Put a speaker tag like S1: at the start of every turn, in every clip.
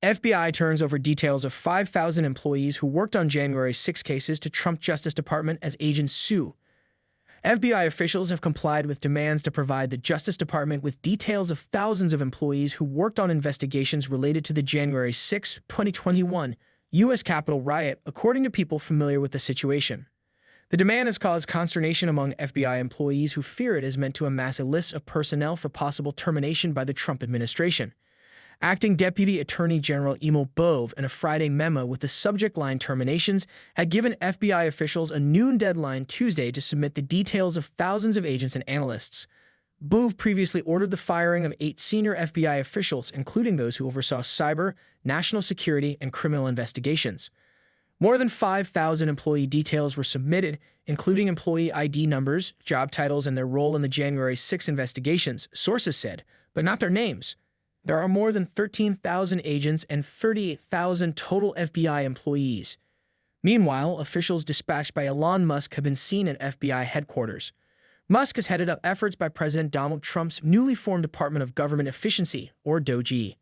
S1: FBI turns over details of 5,000 employees who worked on January 6 cases to Trump Justice Department as agents sue. FBI officials have complied with demands to provide the Justice Department with details of thousands of employees who worked on investigations related to the January 6, 2021 U.S. Capitol riot, according to people familiar with the situation. The demand has caused consternation among FBI employees who fear it is meant to amass a list of personnel for possible termination by the Trump administration. Acting Deputy Attorney General Emil Bove, in a Friday memo with the subject line terminations, had given FBI officials a noon deadline Tuesday to submit the details of thousands of agents and analysts. Bove previously ordered the firing of 8 senior FBI officials, including those who oversaw cyber, national security, and criminal investigations. More than 5,000 employee details were submitted, including employee ID numbers, job titles, and their role in the January 6 investigations, sources said, but not their names. There are more than 13,000 agents and 38,000 total FBI employees. Meanwhile, officials dispatched by Elon Musk have been seen at FBI headquarters. Musk has headed up efforts by President Donald Trump's newly formed Department of Government Efficiency, or DOGE.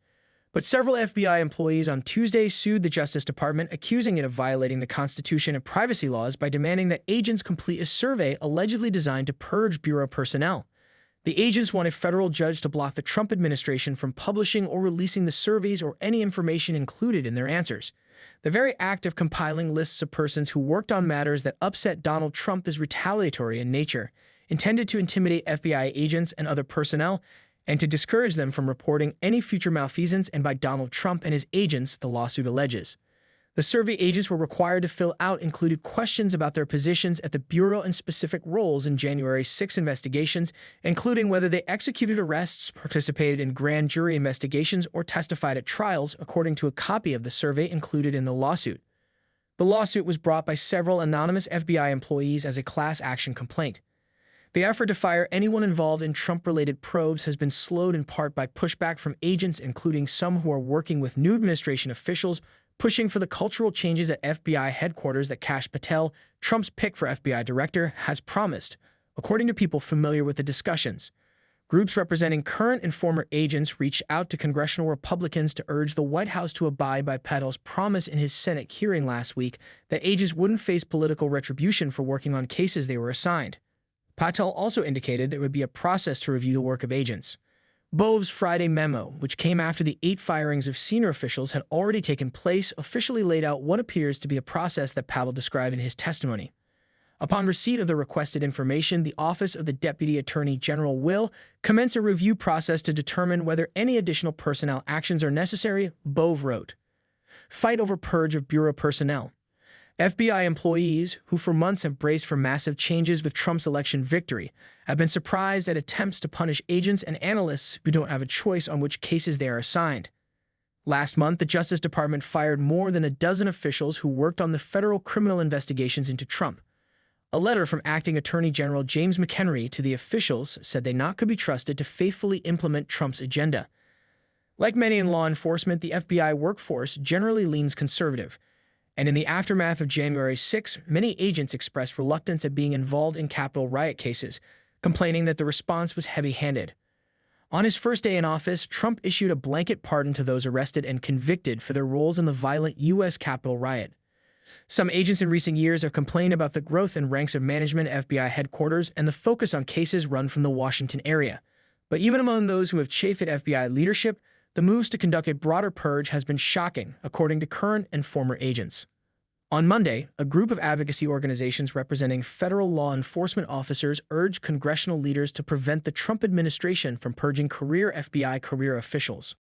S1: But several FBI employees on Tuesday sued the Justice Department, accusing it of violating the Constitution and privacy laws by demanding that agents complete a survey allegedly designed to purge Bureau personnel. The agents want a federal judge to block the Trump administration from publishing or releasing the surveys or any information included in their answers. The very act of compiling lists of persons who worked on matters that upset Donald Trump is retaliatory in nature, intended to intimidate FBI agents and other personnel, and to discourage them from reporting any future malfeasance and by Donald Trump and his agents, the lawsuit alleges. The survey agents were required to fill out included questions about their positions at the Bureau and specific roles in January 6 investigations, including whether they executed arrests, participated in grand jury investigations, or testified at trials, according to a copy of the survey included in the lawsuit. The lawsuit was brought by several anonymous FBI employees as a class action complaint. The effort to fire anyone involved in Trump-related probes has been slowed in part by pushback from agents, including some who are working with new administration officials, pushing for the cultural changes at FBI headquarters that Kash Patel, Trump's pick for FBI director, has promised, according to people familiar with the discussions. Groups representing current and former agents reached out to congressional Republicans to urge the White House to abide by Patel's promise in his Senate hearing last week that agents wouldn't face political retribution for working on cases they were assigned. Patel also indicated there would be a process to review the work of agents. Bove's Friday memo, which came after the 8 firings of senior officials had already taken place, officially laid out what appears to be a process that Patel described in his testimony. Upon receipt of the requested information, the Office of the Deputy Attorney General will commence a review process to determine whether any additional personnel actions are necessary, Bove wrote. Fight over purge of Bureau personnel. FBI employees, who for months have braced for massive changes with Trump's election victory, have been surprised at attempts to punish agents and analysts who don't have a choice on which cases they are assigned. Last month, the Justice Department fired more than a dozen officials who worked on the federal criminal investigations into Trump. A letter from Acting Attorney General James McHenry to the officials said they could be trusted to faithfully implement Trump's agenda. Like many in law enforcement, the FBI workforce generally leans conservative. And in the aftermath of January 6, many agents expressed reluctance at being involved in Capitol riot cases, complaining that the response was heavy-handed. On his first day in office, Trump issued a blanket pardon to those arrested and convicted for their roles in the violent U.S. Capitol riot. Some agents in recent years have complained about the growth in ranks of management at FBI headquarters and the focus on cases run from the Washington area. But even among those who have chafed at FBI leadership, the moves to conduct a broader purge has been shocking, according to current and former agents. On Monday, a group of advocacy organizations representing federal law enforcement officers urged congressional leaders to prevent the Trump administration from purging career FBI officials.